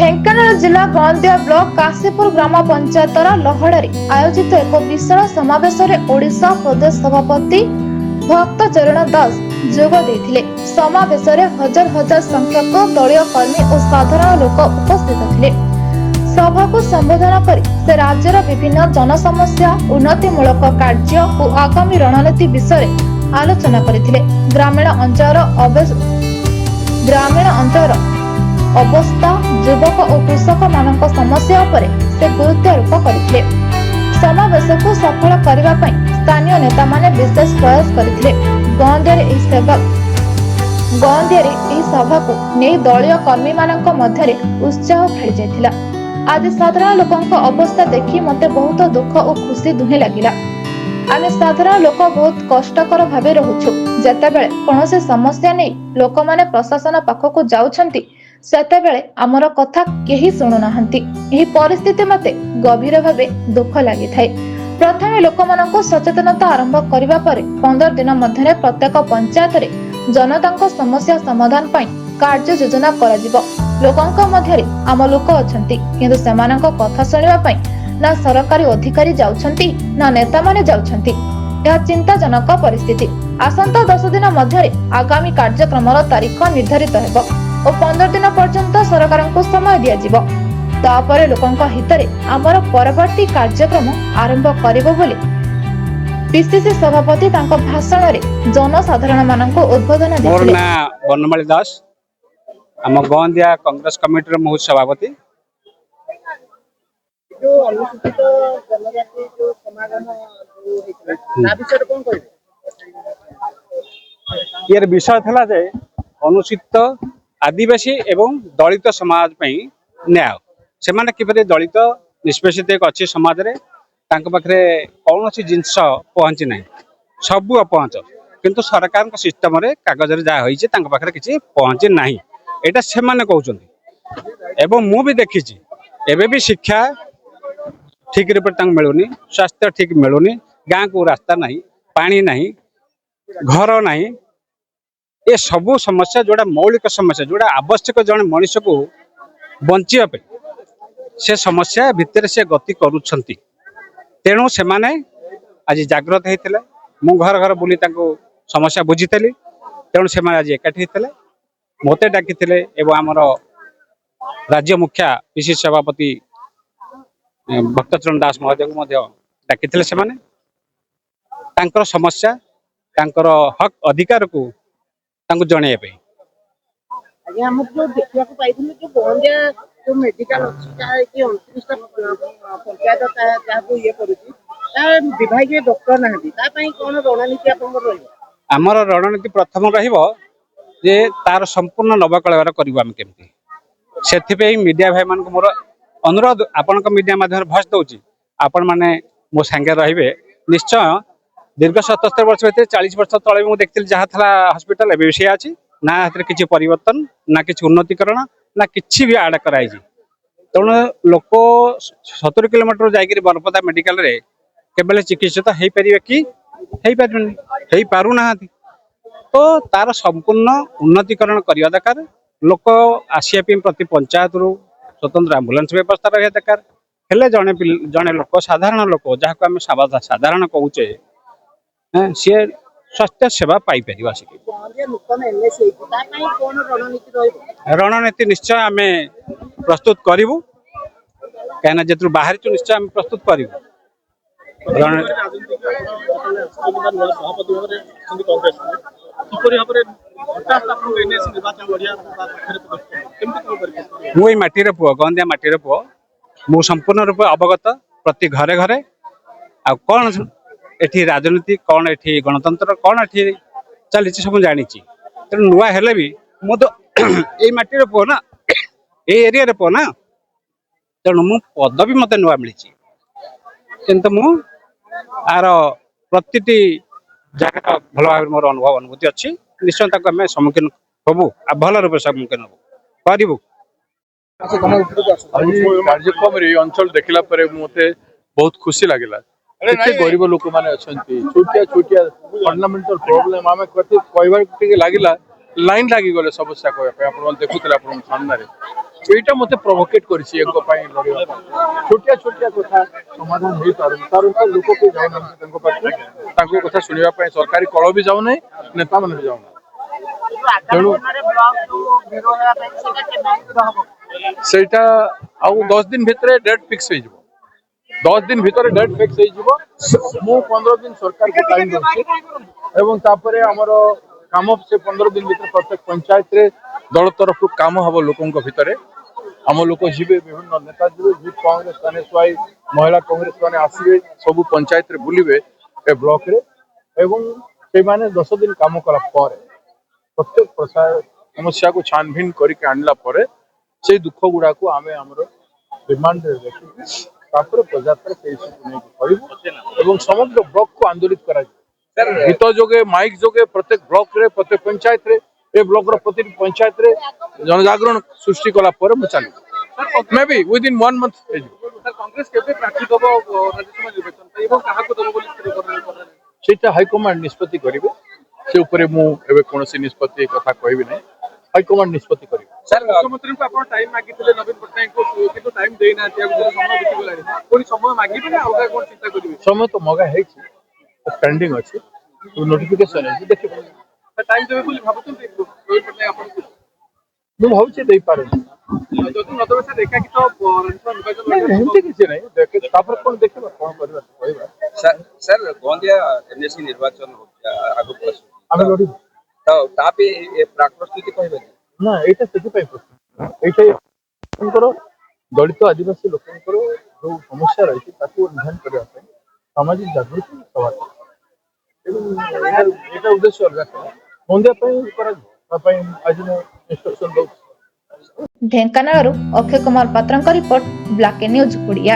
ढेंकानाल जिला गंदिया ब्लॉक काशीपुर ग्राम पंचायतर लहड़े आयोजित एक विशाल समावेश ओडिशा प्रदेश सभापति भक्त चरण दास जोग देथिले। समावेश हजार हजार संख्यक दलीय कर्मी और साधारण लोक उपस्थित थिले। सभा को संबोधन कर से राज्यर विभिन्न जनसमस्या, उन्नतिमूलक कार्य और आगामी रणनीति विषय आलोचना करथिले। ग्रामीण अंचल अवस्था, युवक और कृषक मानक समस्या उपरे से गुरुत्वारोप करथिले। समावेश को सफल करबा पई स्थानीय नेता माने विशेष प्रयास करथिले। गंदियारे एही सभा को नै दलीय कर्मी मानक मध्यरे उत्साह खेली जायथिला। आज साधारण लोकक अवस्था देखि मते बहुत दुख और खुशी दुहे लागिला। आमे साधारण लोक बहुत कष्टकर भाबे रहुछु। जेतेबेले कोनोसे समस्या नै लोक माने प्रशासन पाखको जाउछंती सेतेबेले हमर कथा केही सुनु नाहंती। एही परिस्थिति मते गभीर भाबे दुख लागि थाए। प्रथमे लोकमाननको सचेतनता आरंभ करिबा परे 15 दिन मध्यरे प्रत्येक पंचायत रे जनताଙ୍କ समस्या समाधान पई कार्य योजना करा जिवो। लोकंक मध्यरे आम लोक अछंती किंतु सेमानଙ୍କ कथा सुनिबा पई ना सरकारी अधिकारी जाउछंती ना नेता माने जाउछंती। यह चिंताजनक परिस्थिति। आसंता 10 दिन मध्यरे आगामी कार्यक्रमर तारीख निर्धारित हेबो और 15 दिन पर्यंत सरकार को समय दिया जिवो। तापरे लोकंक हितरे आमर परवर्ती कार्यक्रम आरंभ करिवो बोली पीसीसी सभापति तांको भाषण रे जनसाधारण माननको उद्बोधन देथिले। मोर ना बनमाली दास, हम गंदिया कांग्रेस कमिटी रे मुख्य सभापति। जो अनुसूचित जनजाति जो समागम जो हेतले ना विषय कोन कहबे? यार विषय थला जे अनुसूचित आदिवासी एवं दलित समाज पई न्याय से माने किपरि दलित निष्पेषित एक अच्छी समाज रे तांको पाखरे कौनसी जिंस पहुंची नहीं, सबू अपहुंच किंतु सरकार सिस्टम रे कागज रे जा होई छै तांको पाखरे किछि पहुंची नहीं। एटा से माने कहउछन्ती। एवं मु भी देखिछि एबे भी शिक्षा ठीक रे पर तांग मिलुनी, स्वास्थ्य ठीक मिलुनी, गां को रास्ता नहीं, पानी नहीं, घर नहीं। ये सबू समस्या जोड़ा मौलिक समस्या जोड़ा आवश्यक जन मनुष्य को बंचिया पे से समस्या भितर से गति करूछंती। तेणु से माने आज जागृत होते मु घर घर बुली तांको समस्या बुझीली। तेणु से माने आज एकाठी होते मते डाकी एवं आमर राज्य मुखिया पीसीसी सभापति भक्त चरण दास महोदय को डाकी से माने तांकर समस्या तांकर हक अधिकार को तांको जणे पे। आज्ञा हम जो देखिया को पाइथिले जो गंदिया जो मेडिकल अछि ता कि 29 टा पंचायत ता को ये करूची ता विभागीय डॉक्टर नाही ता पई कोन रणनीति आपन रहिबो? आमर रणनीति प्रथम रहिबो जे तार संपूर्ण नवकळेवर करबो हम केमती। सेथि पे मीडिया भाई मान को मोर अनुरोध आपन को मीडिया माध्यम भस दउची आपन माने मो संगे रहिबे निश्चय। दीर्घ 77 वर्ष भीतर 40 वर्ष तले मु देखथिल जहा थला हॉस्पिटल एबे विषय अछि ना हतरे किछि परिवर्तन ना किछि उन्नतिकरण ना किछि भी आड कराई छी। तेणु लोक 70 किलोमीटर जाइकरी बरपदा मेडिकल रे केवल चिकित्सित हेई परिबे कि हेई पारुनी हेई पारु ना। तो तार संपूर्ण उन्नतिकरण करिया दरकार। लोक आसिया पे प्रति पंचायत रु स्वतंत्र एम्बुलेंस व्यवस्था रहिया दरकार। हेले जने लोक साधारण लोक जहा को हम साधारण कहूचे सी स्वास्थ्य सेवा पाई परिबा। रणनीति निश्चय आम प्रस्तुत करूँ कहीं जेतु बाहर निश्चय आम प्रस्तुत करूँ। मुई माटीर पुओ गंदिया माटीर पुओ मु संपूर्ण रूप अवगत प्रति घरे घरे आ कौन एठी राजनीति कौन एठी गणतंत्र कौन एठी चली सब जानी। तेणु नुआ हेले भी मु तो ये माटीर पुओ ना ये एरिया रे पुओ ना। तेणु मु पदवी मते नुआ मिली किंतु मु आर प्रतिटी जगह भल भाव मोर अनुभव अनुभूति अच्छी। निश्चय तक आम सम्मुखीन हबू आ भल रूप सम्मुखीन हबू करू। कार्यक्रम अंचल देखला मते बहुत खुशी लगे। गरीब लोक मैंने छोटिया छोटिया फंडामेंटल प्रोब्लेम आम कहवा लगे लाइन लगी गले समस्या कहवाई देखुले सामने এইটা মতে প্রভোকেট করেছি এগো ପାଇଁ লড়ିବା ଛୋଟିଆ ଛୋଟିଆ କଥା ସମାଧାନ ହେଇପାରୁନି ତାର ଲୋକ କେହି ଯାଉନାହାନ୍ତି ତାଙ୍କ ପାଖରେ ତାଙ୍କ କଥା ଶୁଣିବା ପାଇଁ ସରକାରୀ କଳ ବି ଯାଉନାହିଁ ନେତାମାନେ ବି ଯାଉନାହାନ୍ତି ତେଣୁ ସେଇଟା ଆଉ 10 ଦିନ ଭିତରେ ଡେଟ୍ ଫିକ୍ସ ହେଇଯିବ 10 दिन भितर डेट फिक्स मु 15 दिन सरकार को टाइम दूसरी एवं तापर आमर काम से 15 दिन भीतर प्रत्येक पंचायत रे दल तरफ काम हम लोकों भितर आम लोक जी विभिन्न नेता जी यूथ कांग्रेस मैंने महिला कांग्रेस मैंने आसवे सब पंचायत रे बुलवे ए ब्लॉक रे एवं से माने 10 दिन काम कला प्रत्येक समस्या को छानबीन करके आणला से दुख गुड़ा को आम डिमांड देखिए समग्र ब्लॉक को आंदोलित करा गीत जोगे माइक जोगे प्रत्येक ब्लॉक रे प्रत्येक पंचायत रे ए ब्लॉक रो प्रति पंचायत रे जनजागरण सृष्टि कला पर मु चालू may be with in 1 month sir Congress केबे प्रार्थी दबो राज्यसभा निर्वाचन एवं काहा को दबो बोली स्थिर करले सेटा हाई कमांड निष्पत्ति करिवे से ऊपर मु एबे कोनोसी निष्पत्ति कथा कहबी नै हाई कमांड निष्पत्ति करिवे सर मुख्यमंत्री को अपन टाइम मागितले नवीन पटनायक को किंतु टाइम देना छै अब समय बिति गेलानी कोनी समय मागिबे ना अलगा कोन चिंता करिवे समय तो मगा है पेंडिंग अछि तो नोटिफिकेशन है देखिए सर टाइम देबे बोली भाबुतन नवीन पटनायक अपन को मु भाबुचे देई पारे जदि नदबे सर एका कि तो राज्यसभा निर्वाचन एमती किसी नहीं देखे तापर कोन देखबा कोन करबा कहबा सर गोंदिया एमएससी निर्वाचन आगु आमे लड़ी तो तापे प्राक प्रस्तुति कहबे ना एटा सेति पई प्रश्न एटा लोकंकर दलित आदिवासी लोकंकर जो समस्या रही ताकू निधान करबा पई सामाजिक जागृति सभा एटा उद्देश्य अलग गोंदिया पई करा पई आज मैं इंस्ट्रक्शन दो ढेंकानालରୁ ଅକ୍ଷୟ କୁମାର ପାତ୍ରଙ୍କ ରିପୋର୍ଟ ବ୍ଲାକ୍ ନ୍ୟୁଜ୍ ଓଡ଼ିଆ।